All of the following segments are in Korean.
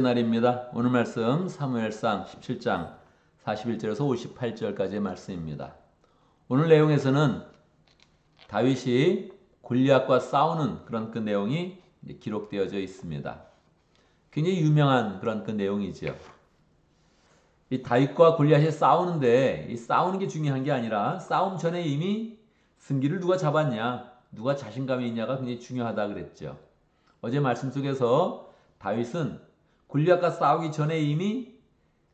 날입니다. 오늘 말씀 사무엘상 17장 41절에서 58절까지의 말씀입니다. 오늘 내용에서는 다윗이 골리앗과 싸우는 그런 그 내용이 기록되어져 있습니다. 굉장히 유명한 그런 그 내용이죠. 이 다윗과 골리앗이 싸우는데 이 싸우는 게 중요한 게 아니라 싸움 전에 이미 승기를 누가 잡았냐, 누가 자신감이 있냐가 굉장히 중요하다 그랬죠. 어제 말씀 속에서 다윗은 골리앗과 싸우기 전에 이미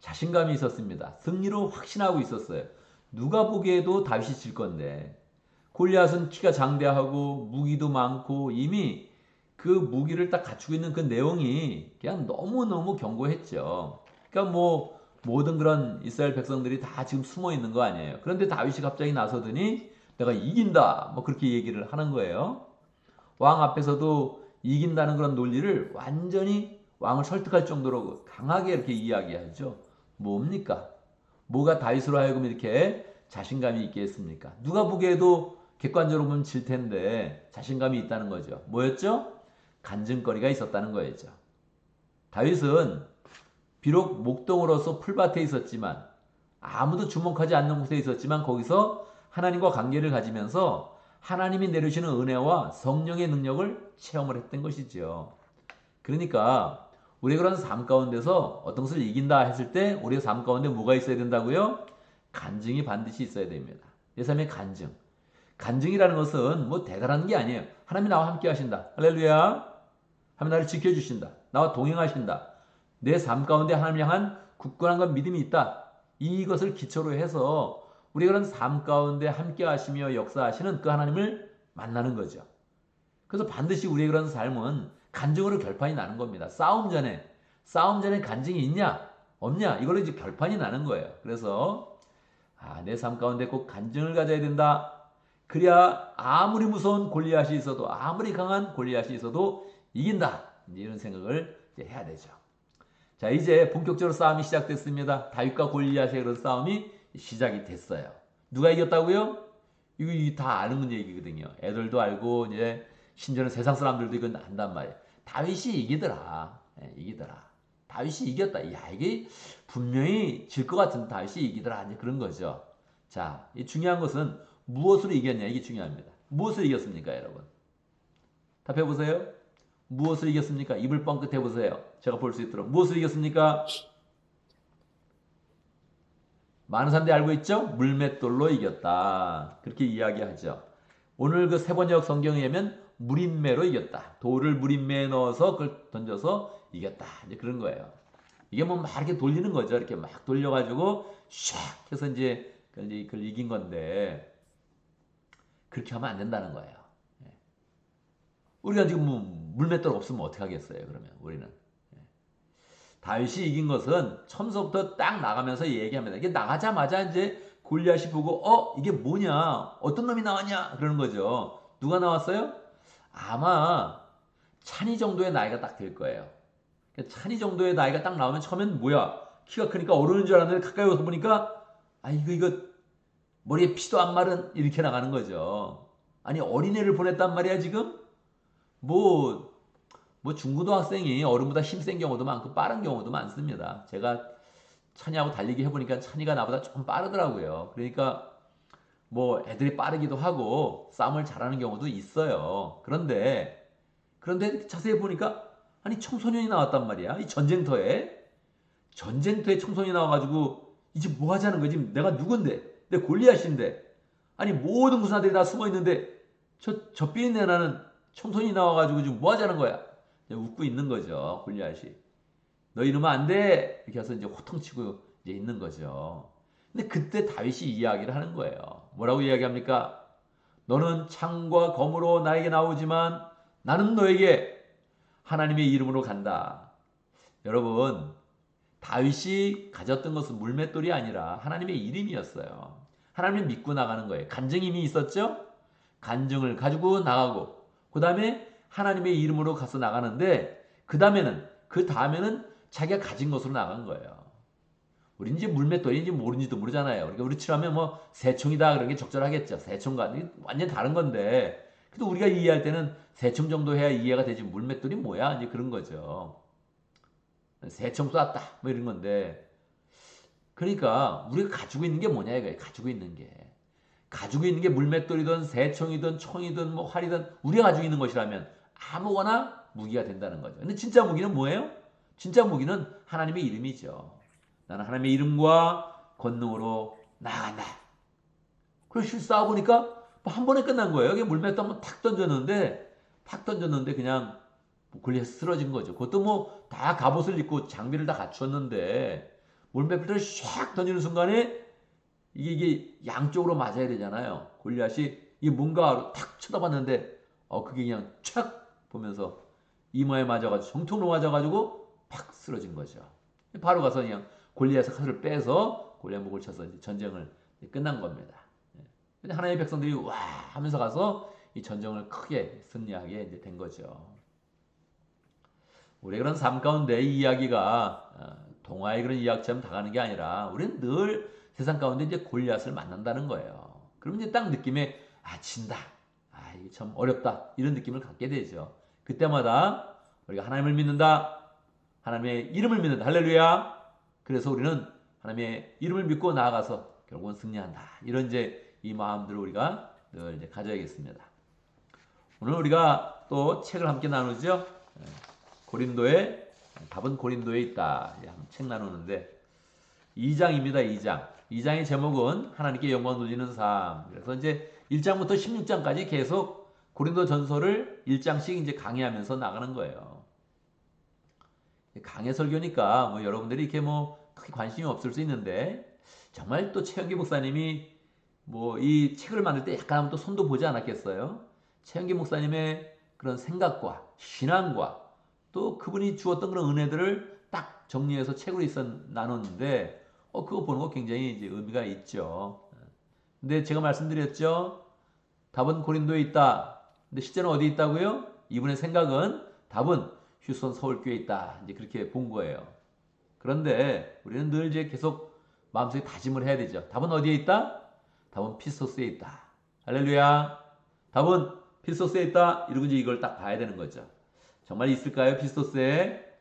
자신감이 있었습니다. 승리로 확신하고 있었어요. 누가 보기에도 다윗이 질 건데 골리앗은 키가 장대하고 무기도 많고 이미 그 무기를 딱 갖추고 있는 그 내용이 그냥 너무너무 견고했죠. 그러니까 뭐 모든 그런 이스라엘 백성들이 다 지금 숨어 있는 거 아니에요. 그런데 다윗이 갑자기 나서더니 내가 이긴다 뭐 그렇게 얘기를 하는 거예요. 왕 앞에서도 이긴다는 그런 논리를 완전히 왕을 설득할 정도로 강하게 이렇게 이야기하죠. 뭡니까? 뭐가 다윗으로 하여금 이렇게 자신감이 있게 했습니까? 누가 보기에도 객관적으로 보면 질 텐데 자신감이 있다는 거죠. 뭐였죠? 간증거리가 있었다는 거였죠. 다윗은 비록 목동으로서 풀밭에 있었지만 아무도 주목하지 않는 곳에 있었지만 거기서 하나님과 관계를 가지면서 하나님이 내려주시는 은혜와 성령의 능력을 체험을 했던 것이죠. 그러니까 우리 그런 삶 가운데서 어떤 것을 이긴다 했을 때 우리의 삶 가운데 뭐가 있어야 된다고요? 간증이 반드시 있어야 됩니다. 내 삶의 간증. 간증이라는 것은 뭐 대단한 게 아니에요. 하나님이 나와 함께 하신다. 할렐루야. 하나님 나를 지켜주신다. 나와 동행하신다. 내 삶 가운데 하나님 향한 굳건한 믿음이 있다. 이것을 기초로 해서 우리 그런 삶 가운데 함께 하시며 역사하시는 그 하나님을 만나는 거죠. 그래서 반드시 우리의 그런 삶은 간증으로 결판이 나는 겁니다. 싸움 전에 간증이 있냐? 없냐? 이걸로 이제 결판이 나는 거예요. 그래서 내 삶 가운데 꼭 간증을 가져야 된다. 그래야 아무리 무서운 골리앗이 있어도 아무리 강한 골리앗이 있어도 이긴다. 이런 생각을 이제 해야 되죠. 자, 이제 본격적으로 싸움이 시작됐습니다. 다윗과 골리앗의 그런 싸움이 시작이 됐어요. 누가 이겼다고요? 이거 다 아는 얘기거든요. 애들도 알고 이제 심지어는 세상 사람들도 이건 안단 말이에요. 다윗이 이기더라. 이기더라. 다윗이 이겼다. 야, 이게 분명히 질 것 같은 다윗이 이기더라. 이제 그런 거죠. 자, 이 중요한 것은 무엇으로 이겼냐. 이게 중요합니다. 무엇을 이겼습니까, 여러분? 답해 보세요. 무엇을 이겼습니까? 입을 뻥끗 해보세요. 제가 볼 수 있도록. 무엇을 이겼습니까? 많은 사람들이 알고 있죠? 물맷돌로 이겼다. 그렇게 이야기하죠. 오늘 그 세번역 성경에 의하면 무림매로 이겼다. 돌을 무림매에 넣어서 그걸 던져서 이겼다. 이제 그런 거예요. 이게 뭐 막 이렇게 돌리는 거죠. 이렇게 막 돌려가지고 샥 해서 이제 그걸 이긴 건데 그렇게 하면 안 된다는 거예요. 우리가 지금 뭐 물맷돌 없으면 어떻게 하겠어요? 그러면 우리는. 다윗이 이긴 것은 처음부터 딱 나가면서 얘기합니다. 이게 나가자마자 이제 골리앗이 보고 이게 뭐냐? 어떤 놈이 나왔냐? 그러는 거죠. 누가 나왔어요? 아마 찬이 정도의 나이가 딱 될 거예요. 찬이 정도의 나이가 딱 나오면 처음엔 뭐야? 키가 크니까 어른인 줄 알았는데 가까이 와서 보니까 이거 머리에 피도 안 마른 이렇게 나가는 거죠. 아니 어린애를 보냈단 말이야 지금? 뭐 중고등학생이 어른보다 힘센 경우도 많고 빠른 경우도 많습니다. 제가 찬이하고 달리기 해보니까 찬이가 나보다 조금 빠르더라고요. 그러니까 뭐 애들이 빠르기도 하고 싸움을 잘하는 경우도 있어요. 그런데 자세히 보니까 아니 청소년이 나왔단 말이야. 이 전쟁터에 청소년이 나와가지고 이제 뭐 하자는 거지? 내가 누군데? 내 골리앗인데. 아니 모든 군사들이 다 숨어 있는데 저 삐인내 나는 청소년이 나와가지고 지금 뭐 하자는 거야? 웃고 있는 거죠. 골리앗이. 너 이러면 안 돼! 이렇게 해서 이제 호통치고 이제 있는 거죠. 근데 그때 다윗이 이야기를 하는 거예요. 뭐라고 이야기합니까? 너는 창과 검으로 나에게 나오지만 나는 너에게 하나님의 이름으로 간다. 여러분, 다윗이 가졌던 것은 물맷돌이 아니라 하나님의 이름이었어요. 하나님을 믿고 나가는 거예요. 간증이 이미 있었죠? 간증을 가지고 나가고 그 다음에 하나님의 이름으로 가서 나가는데 그 다음에는 자기가 가진 것으로 나간 거예요. 우리는 이제 물맷돌인지 모르는지도 모르잖아요. 그러니까 우리처럼 하면 뭐 새총이다 그런 게 적절하겠죠. 새총과 완전 다른 건데 그래도 우리가 이해할 때는 새총 정도 해야 이해가 되지 물맷돌이 뭐야? 이제 그런 거죠. 새총 쐈다. 뭐 이런 건데. 그러니까 우리가 가지고 있는 게 뭐냐 이거예요. 가지고 있는 게. 가지고 있는 게 물맷돌이든 새총이든 총이든 뭐 활이든 우리가 가지고 있는 것이라면 아무거나 무기가 된다는 거죠. 근데 진짜 무기는 뭐예요? 진짜 무기는 하나님의 이름이죠. 나는 하나님의 이름과 권능으로 나아간다. 그래서 싸워보니까 뭐한 번에 끝난 거예요. 여기 물맷돌 한번 탁 던졌는데 그냥 골리앗이 쓰러진 거죠. 그것도 뭐 다 갑옷을 입고 장비를 다 갖추었는데 물맷돌을 샥 던지는 순간에 이게 양쪽으로 맞아야 되잖아요. 골리앗이 이 뭔가 탁 쳐다봤는데 그게 그냥 착 보면서 이마에 맞아가지고 정통으로 맞아가지고 팍 쓰러진 거죠. 바로 가서 그냥 골리앗의 칼을 빼서 골리앗 목을 쳐서 이제 전쟁을 끝난 겁니다. 근데 하나님의 백성들이 와 하면서 가서 이 전쟁을 크게 승리하게 이제 된 거죠. 우리 그런 삶 가운데 이 이야기가 동화의 그런 이야기처럼 다가는 게 아니라 우리는 늘 세상 가운데 이제 골리앗을 만난다는 거예요. 그러면 이제 딱 느낌에 진다. 이게 참 어렵다. 이런 느낌을 갖게 되죠. 그때마다 우리가 하나님을 믿는다. 하나님의 이름을 믿는다. 할렐루야. 그래서 우리는 하나님의 이름을 믿고 나아가서 결국은 승리한다. 이런 이제 이 마음들을 우리가 늘 이제 가져야겠습니다. 오늘 우리가 또 책을 함께 나누죠. 고린도에 답은 고린도에 있다. 책 나누는데 2장입니다. 2장. 2장의 제목은 하나님께 영광 돌리는 삶. 그래서 이제 1장부터 16장까지 계속 고린도 전서를 1장씩 이제 강의하면서 나가는 거예요. 강해 설교니까 뭐 여러분들이 이렇게 뭐 크게 관심이 없을 수 있는데 정말 또 최영기 목사님이 뭐 이 책을 만들 때 약간 또 손도 보지 않았겠어요? 최영기 목사님의 그런 생각과 신앙과 또 그분이 주었던 그런 은혜들을 딱 정리해서 책으로 있어 나눴는데 그거 보는 거 굉장히 이제 의미가 있죠. 근데 제가 말씀드렸죠. 답은 고린도에 있다. 근데 실제는 어디 있다고요? 이분의 생각은 답은 휴스턴 서울교회에 있다. 이제 그렇게 본 거예요. 그런데 우리는 늘 이제 계속 마음속에 다짐을 해야 되죠. 답은 어디에 있다? 답은 피스토스에 있다. 할렐루야. 답은 피스토스에 있다. 이러고 이제 이걸 딱 봐야 되는 거죠. 정말 있을까요? 피스토스에?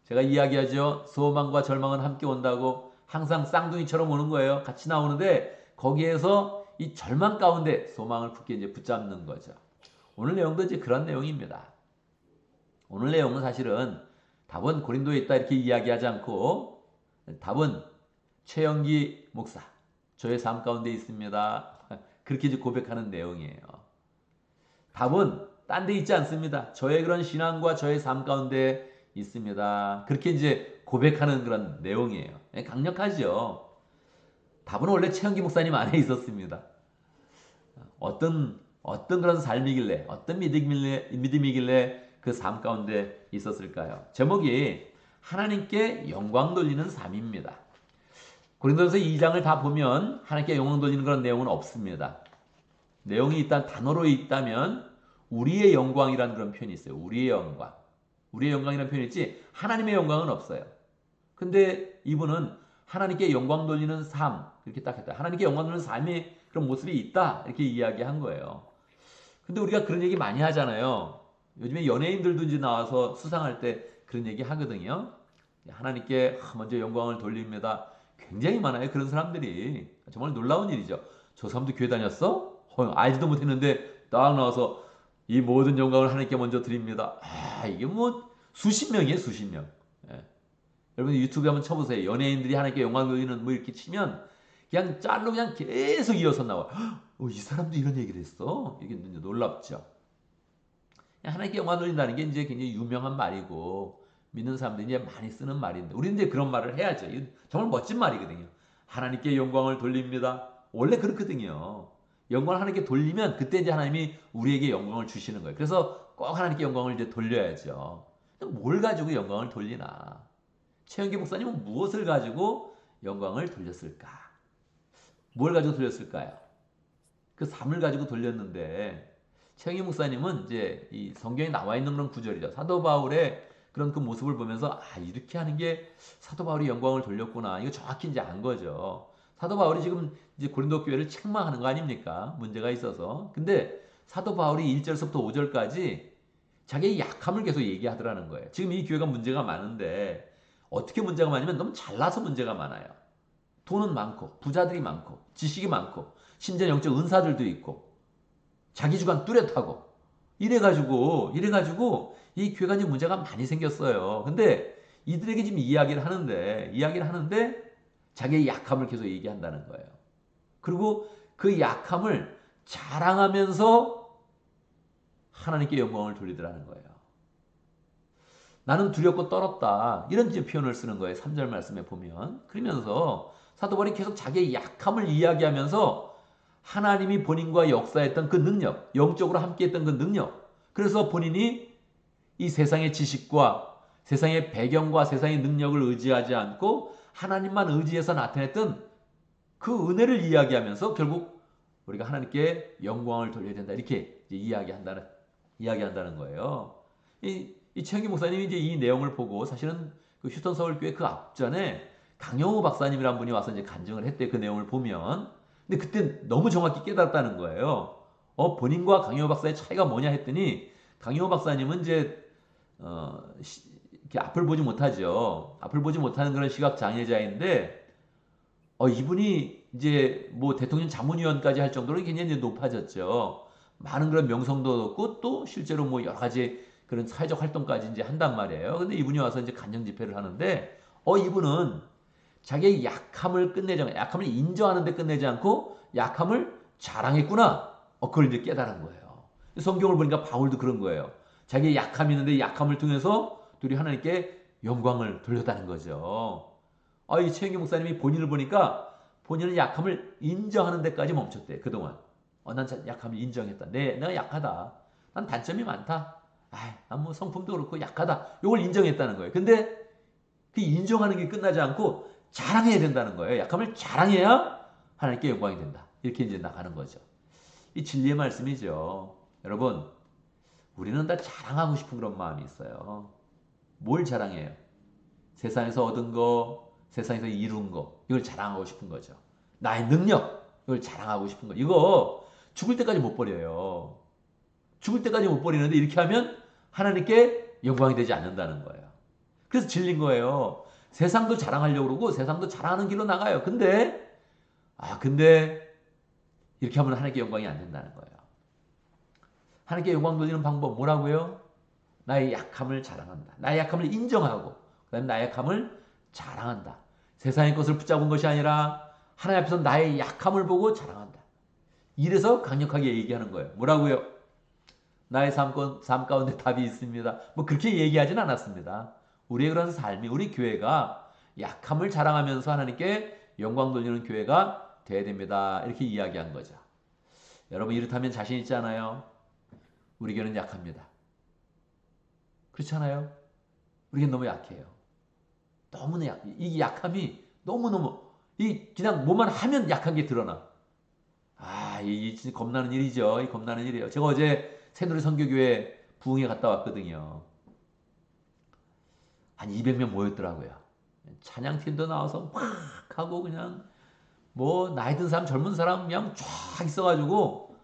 제가 이야기하죠. 소망과 절망은 함께 온다고 항상 쌍둥이처럼 오는 거예요. 같이 나오는데 거기에서 이 절망 가운데 소망을 굳게 이제 붙잡는 거죠. 오늘 내용도 이제 그런 내용입니다. 오늘 내용은 사실은 답은 고린도에 있다 이렇게 이야기하지 않고 답은 최영기 목사 저의 삶 가운데 있습니다. 그렇게 이제 고백하는 내용이에요. 답은 딴 데 있지 않습니다. 저의 그런 신앙과 저의 삶 가운데 있습니다. 그렇게 이제 고백하는 그런 내용이에요. 강력하죠. 답은 원래 최영기 목사님 안에 있었습니다. 어떤 그런 삶이길래, 어떤 믿음이길래 그 삶 가운데 있었을까요? 제목이 하나님께 영광 돌리는 삶입니다. 고린도전서 2장을 다 보면 하나님께 영광 돌리는 그런 내용은 없습니다. 내용이 일단 단어로 있다면 우리의 영광이라는 그런 표현이 있어요. 우리의 영광. 우리의 영광이라는 표현이 있지 하나님의 영광은 없어요. 근데 이분은 하나님께 영광 돌리는 삶 이렇게 딱 했다. 하나님께 영광 돌리는 삶의 그런 모습이 있다 이렇게 이야기한 거예요. 근데 우리가 그런 얘기 많이 하잖아요. 요즘에 연예인들도 이제 나와서 수상할 때 그런 얘기 하거든요. 하나님께 먼저 영광을 돌립니다. 굉장히 많아요. 그런 사람들이. 정말 놀라운 일이죠. 저 사람도 교회 다녔어? 알지도 못했는데 딱 나와서 이 모든 영광을 하나님께 먼저 드립니다. 이게 뭐 수십 명이에요. 수십 명. 예. 여러분 유튜브에 한번 쳐보세요. 연예인들이 하나님께 영광 돌리는 뭐 이렇게 치면 그냥 짤로 그냥 계속 이어서 나와. 이 사람도 이런 얘기를 했어? 이게 놀랍죠. 하나님께 영광 돌린다는 게 이제 굉장히 유명한 말이고 믿는 사람들이 이제 많이 쓰는 말인데 우리는 이제 그런 말을 해야죠. 정말 멋진 말이거든요. 하나님께 영광을 돌립니다. 원래 그렇거든요. 영광을 하나님께 돌리면 그때 이제 하나님이 우리에게 영광을 주시는 거예요. 그래서 꼭 하나님께 영광을 이제 돌려야죠. 뭘 가지고 영광을 돌리나? 최영기 목사님은 무엇을 가지고 영광을 돌렸을까? 뭘 가지고 돌렸을까요? 그 삶을 가지고 돌렸는데 최영기 목사님은 이제 이 성경에 나와 있는 그런 구절이죠. 사도 바울의 그런 그 모습을 보면서 이렇게 하는 게 사도 바울이 영광을 돌렸구나. 이거 정확히 이제 안 거죠. 사도 바울이 지금 이제 고린도 교회를 책망하는 거 아닙니까? 문제가 있어서. 근데 사도 바울이 1절부터 5절까지 자기의 약함을 계속 얘기하더라는 거예요. 지금 이 교회가 문제가 많은데 어떻게 문제가 많으면 너무 잘나서 문제가 많아요. 돈은 많고 부자들이 많고 지식이 많고 심지어 영적 은사들도 있고 자기 주관 뚜렷하고 이래가지고 이 교회가 이제 문제가 많이 생겼어요. 근데 이들에게 지금 이야기를 하는데 자기의 약함을 계속 얘기한다는 거예요. 그리고 그 약함을 자랑하면서 하나님께 영광을 돌리더라는 거예요. 나는 두렵고 떨었다. 이런 표현을 쓰는 거예요. 3절 말씀에 보면. 그러면서 사도 바울이 계속 자기의 약함을 이야기하면서 하나님이 본인과 역사했던 그 능력, 영적으로 함께했던 그 능력. 그래서 본인이 이 세상의 지식과 세상의 배경과 세상의 능력을 의지하지 않고 하나님만 의지해서 나타냈던 그 은혜를 이야기하면서 결국 우리가 하나님께 영광을 돌려야 된다. 이렇게 이야기한다는 거예요. 이 최영기 목사님이 이제 이 내용을 보고 사실은 그 휴스턴 서울교회 그 앞전에 강영호 박사님이란 분이 와서 이제 간증을 했대. 그 내용을 보면. 근데 그때 너무 정확히 깨달았다는 거예요. 본인과 강영호 박사의 차이가 뭐냐 했더니 강영호 박사님은 이제 이렇게 앞을 보지 못하죠. 앞을 보지 못하는 그런 시각 장애자인데 이분이 이제 뭐 대통령 자문위원까지 할 정도로 굉장히 높아졌죠. 많은 그런 명성도 얻고 또 실제로 뭐 여러 가지 그런 사회적 활동까지 이제 한단 말이에요. 근데 이분이 와서 이제 간증 집회를 하는데 이분은 자기의 약함을 인정하는데 끝내지 않고 약함을 자랑했구나. 그걸 이제 깨달은 거예요. 성경을 보니까 바울도 그런 거예요. 자기의 약함이 있는데 약함을 통해서 둘이 하나님께 영광을 돌렸다는 거죠. 이 최영기 목사님이 본인을 보니까 본인의 약함을 인정하는 데까지 멈췄대. 그동안. 난 약함을 인정했다. 내가 약하다. 난 단점이 많다. 난 뭐 성품도 그렇고 약하다. 이걸 인정했다는 거예요. 근데 그 인정하는 게 끝나지 않고 자랑해야 된다는 거예요. 약함을 자랑해야 하나님께 영광이 된다. 이렇게 이제 나가는 거죠. 이 진리의 말씀이죠. 여러분, 우리는 다 자랑하고 싶은 그런 마음이 있어요. 뭘 자랑해요? 세상에서 얻은 거, 세상에서 이룬 거, 이걸 자랑하고 싶은 거죠. 나의 능력, 이걸 자랑하고 싶은 거. 이거 죽을 때까지 못 버려요. 죽을 때까지 못 버리는데 이렇게 하면 하나님께 영광이 되지 않는다는 거예요. 그래서 질린 거예요. 세상도 자랑하려고 그러고 세상도 자랑하는 길로 나가요. 근데 이렇게 하면 하나님께 영광이 안 된다는 거예요. 하나님께 영광 돌리는 방법 뭐라고요? 나의 약함을 자랑한다. 나의 약함을 인정하고 그다음에 나의 약함을 자랑한다. 세상의 것을 붙잡은 것이 아니라 하나님 앞에서 나의 약함을 보고 자랑한다. 이래서 강력하게 얘기하는 거예요. 뭐라고요? 나의 삶 가운데 답이 있습니다. 뭐 그렇게 얘기하진 않았습니다. 우리의 그런 삶이 우리 교회가 약함을 자랑하면서 하나님께 영광 돌리는 교회가 돼야 됩니다. 이렇게 이야기한 거죠. 여러분 이렇다면 자신 있지 않아요? 우리 교회는 약합니다. 그렇지 않아요? 우리는 너무 약해요. 너무나 이 약함이 너무너무 그냥 뭐만 하면 약한 게 드러나. 이 진짜 겁나는 일이죠. 이 겁나는 일이에요. 제가 어제 새누리 선교교회 부흥회 갔다 왔거든요. 한 200명 모였더라고요. 찬양팀도 나와서 막 하고 그냥 뭐 나이 든 사람 젊은 사람 그냥 쫙 있어가지고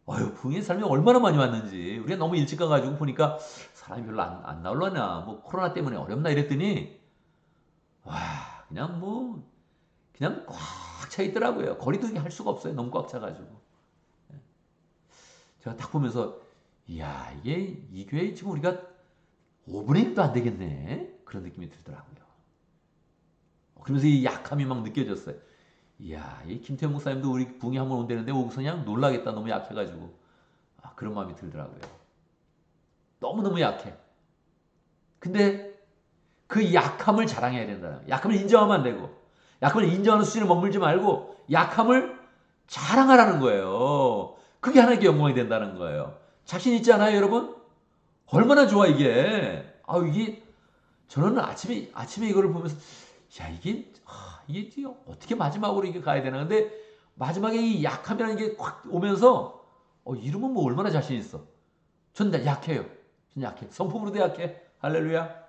부흥회 사람이 얼마나 많이 왔는지 우리가 너무 일찍 가가지고 보니까 사람이 별로 안 나올라나 뭐 코로나 때문에 어렵나 이랬더니 그냥 꽉 차 있더라고요. 거리도 할 수가 없어요. 너무 꽉 차가지고. 제가 딱 보면서 이야 이게 이 교회 지금 우리가 5분의 1도 안 되겠네. 그런 느낌이 들더라고요. 그러면서 이 약함이 막 느껴졌어요. 이야 이 김태형 목사님도 우리 부흥회 한번 온다는데 오고서 그냥 놀라겠다. 너무 약해가지고. 그런 마음이 들더라고요. 너무너무 약해. 근데 그 약함을 자랑해야 된다. 약함을 인정하면 안 되고 약함을 인정하는 수준에 머물지 말고 약함을 자랑하라는 거예요. 그게 하나님께 영광이 된다는 거예요. 자신 있지 않아요, 여러분? 얼마나 좋아 이게. 저는 아침에 이거를 보면서 이게 어떻게 마지막으로 이게 가야 되나. 근데 마지막에 이 약함이라는 게 확 오면서 이러면 뭐 얼마나 자신 있어. 전 약해요. 전 약해. 성품으로도 약해. 할렐루야.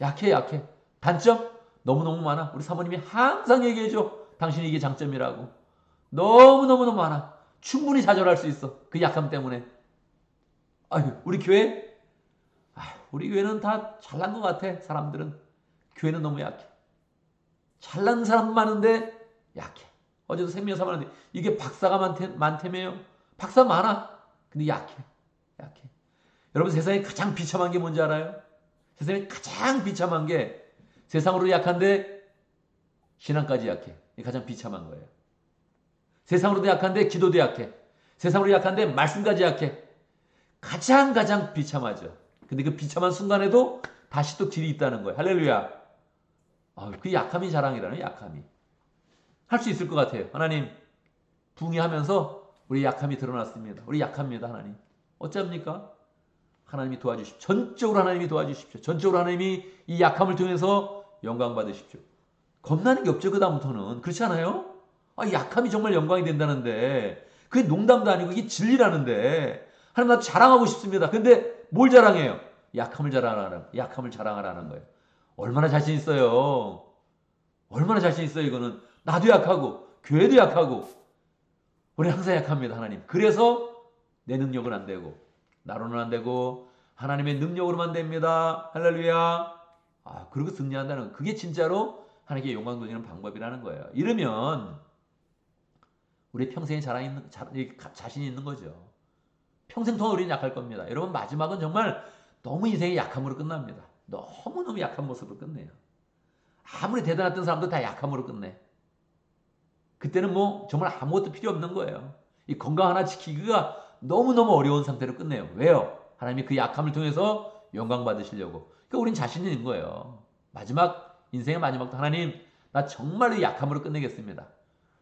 약해. 단점? 너무너무 많아. 우리 사모님이 항상 얘기해줘. 당신이 이게 장점이라고. 너무너무 많아. 충분히 좌절할 수 있어. 그 약함 때문에. 우리 교회? 우리 교회는 다 잘난 것 같아. 사람들은. 교회는 너무 약해. 잘난 사람 많은데 약해. 어제도 생명사 많은데 이게 박사가 많다며요. 박사 많아. 근데 약해. 약해. 여러분 세상에 가장 비참한 게 뭔지 알아요? 세상에 가장 비참한 게 세상으로 약한데 신앙까지 약해. 이게 가장 비참한 거예요. 세상으로도 약한데 기도도 약해. 세상으로 약한데 말씀까지 약해. 가장 비참하죠. 근데 그 비참한 순간에도 다시 또 길이 있다는 거예요. 할렐루야. 그 약함이 자랑이라는 약함이. 할 수 있을 것 같아요. 하나님 붕괴하면서 우리 약함이 드러났습니다. 우리 약합니다. 하나님. 어쩝니까? 하나님이 도와주십시오. 전적으로 하나님이 도와주십시오. 전적으로 하나님이 이 약함을 통해서 영광 받으십시오. 겁나는 게 없죠. 그 다음부터는. 그렇지 않아요? 약함이 정말 영광이 된다는데 그게 농담도 아니고 이게 진리라는데 하나님 나도 자랑하고 싶습니다. 근데 뭘 자랑해요? 약함을 자랑하라는 거예요. 얼마나 자신 있어요. 얼마나 자신 있어요. 이거는 나도 약하고 교회도 약하고 우리 항상 약합니다. 하나님. 그래서 내 능력은 안 되고 나로는 안 되고 하나님의 능력으로만 됩니다. 할렐루야. 그리고 승리한다는 그게 진짜로 하나님께 영광 돌리는 방법이라는 거예요. 이러면 우리 평생에 자신이 있는 거죠. 평생 동안 우리는 약할 겁니다. 여러분 마지막은 정말 너무 인생이 약함으로 끝납니다. 너무너무 약한 모습으로 끝내요. 아무리 대단했던 사람도 다 약함으로 끝내. 그때는 뭐 정말 아무것도 필요 없는 거예요. 이 건강 하나 지키기가 너무너무 어려운 상태로 끝내요. 왜요? 하나님이 그 약함을 통해서 영광 받으시려고. 그러니까 우린 자신이 있는 거예요. 인생의 마지막도 하나님, 나 정말로 약함으로 끝내겠습니다.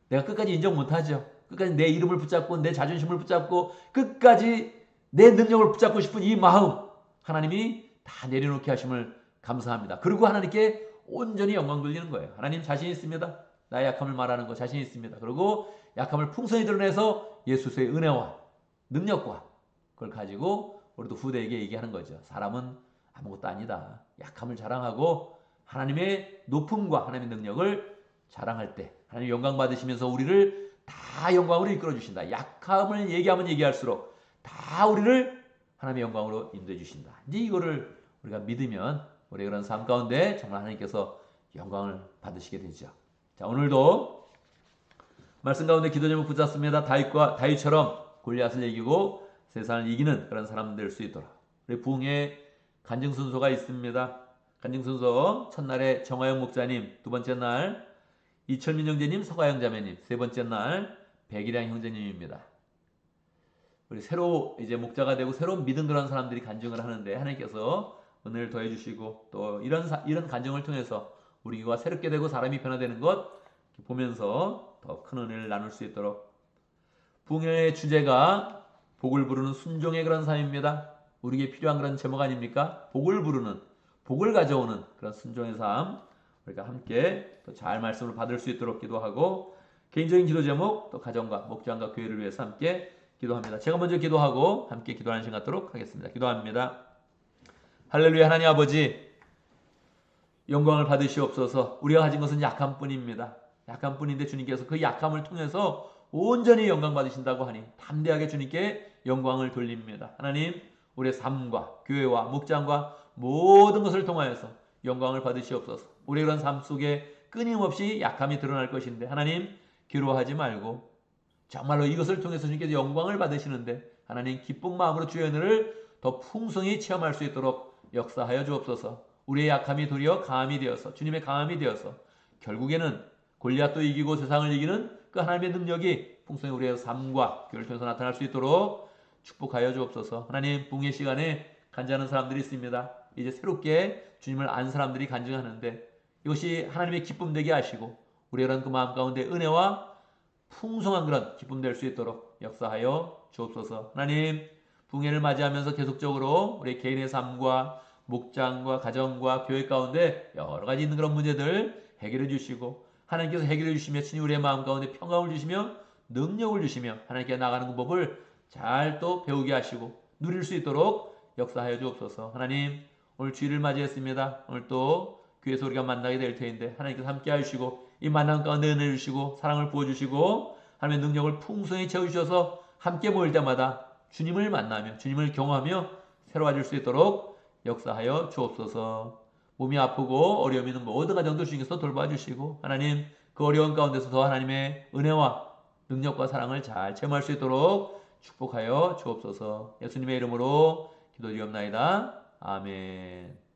내가 끝까지 인정 못하죠. 끝까지 내 이름을 붙잡고 내 자존심을 붙잡고 끝까지 내 능력을 붙잡고 싶은 이 마음 하나님이 다 내려놓게 하심을 감사합니다. 그리고 하나님께 온전히 영광 돌리는 거예요. 하나님 자신 있습니다. 나의 약함을 말하는 거 자신 있습니다. 그리고 약함을 풍성히 드러내서 예수의 은혜와 능력과 그걸 가지고 우리도 후대에게 얘기하는 거죠. 사람은 아무것도 아니다. 약함을 자랑하고 하나님의 높음과 하나님의 능력을 자랑할 때 하나님 영광 받으시면서 우리를 다 영광으로 이끌어 주신다. 약함을 얘기하면 얘기할수록 다 우리를 하나님의 영광으로 인도해 주신다. 이제 이거를 우리가 믿으면 우리의 그런 삶 가운데 정말 하나님께서 영광을 받으시게 되죠. 자, 오늘도 말씀 가운데 기도 제목 붙잡습니다. 다윗처럼 골리앗을 이기고 세상을 이기는 그런 사람 될 수 있도록 우리 부흥의 간증 순서가 있습니다. 간증 순서 첫날에 정화영 목사님, 두 번째 날 이철민 형제님, 서가영 자매님, 세 번째 날 백일양 형제님입니다. 우리 새로 이제 목자가 되고 새로운 믿음 들어간 사람들이 간증을 하는데 하나님께서 은혜를 더해 주시고 또 이런 간증을 통해서 우리가 새롭게 되고 사람이 변화되는 것 보면서 더 큰 은혜를 나눌 수 있도록 부흥의 주제가 복을 부르는 순종의 그런 삶입니다. 우리에게 필요한 그런 제목 아닙니까? 복을 부르는, 복을 가져오는 그런 순종의 삶 우리가 함께 또 잘 말씀을 받을 수 있도록 기도하고 개인적인 기도 제목 또 가정과 목장과 교회를 위해서 함께 기도합니다. 제가 먼저 기도하고 함께 기도하는 시간 갖도록 하겠습니다. 기도합니다. 할렐루야. 하나님 아버지 영광을 받으시옵소서. 우리가 가진 것은 약함 뿐입니다. 약함 뿐인데 주님께서 그 약함을 통해서 온전히 영광 받으신다고 하니 담대하게 주님께 영광을 돌립니다. 하나님 우리의 삶과 교회와 목장과 모든 것을 통하여서 영광을 받으시옵소서. 우리의 그런 삶 속에 끊임없이 약함이 드러날 것인데 하나님 괴로워하지 말고 정말로 이것을 통해서 주님께서 영광을 받으시는데 하나님 기쁜 마음으로 주의 은혜를 더 풍성히 체험할 수 있도록 역사하여 주옵소서. 우리의 약함이 도리어 강함이 되어서 주님의 강함이 되어서 결국에는 골리앗도 이기고 세상을 이기는 그 하나님의 능력이 풍성히 우리의 삶과 교회를 통해서 나타날 수 있도록 축복하여 주옵소서. 하나님 붕의 시간에 간증하는 사람들이 있습니다. 이제 새롭게 주님을 안 사람들이 간증하는데 이것이 하나님의 기쁨 되게 하시고 우리의 그런 그 마음 가운데 은혜와 풍성한 그런 기쁨 될 수 있도록 역사하여 주옵소서. 하나님 붕해를 맞이하면서 계속적으로 우리 개인의 삶과 목장과 가정과 교회 가운데 여러 가지 있는 그런 문제들 해결해 주시고 하나님께서 해결해 주시며 친히 우리의 마음 가운데 평강을 주시며 능력을 주시며 하나님께 나가는 그 법을 잘 또 배우게 하시고 누릴 수 있도록 역사하여 주옵소서. 하나님 오늘 주일을 맞이했습니다. 오늘 또 교회에서 우리가 만나게 될 터인데 하나님께서 함께 하시고 이 만남 가운데 은혜 주시고 사랑을 부어주시고 하나님의 능력을 풍성히 채워주셔서 함께 모일 때마다 주님을 만나며 주님을 경험하며 새로워질 수 있도록 역사하여 주옵소서. 몸이 아프고 어려움이 있는 모든 가정들 주님께서 돌봐주시고 하나님 그 어려운 가운데서도 하나님의 은혜와 능력과 사랑을 잘 체험할 수 있도록 축복하여 주옵소서. 예수님의 이름으로 기도드리옵나이다. 아멘.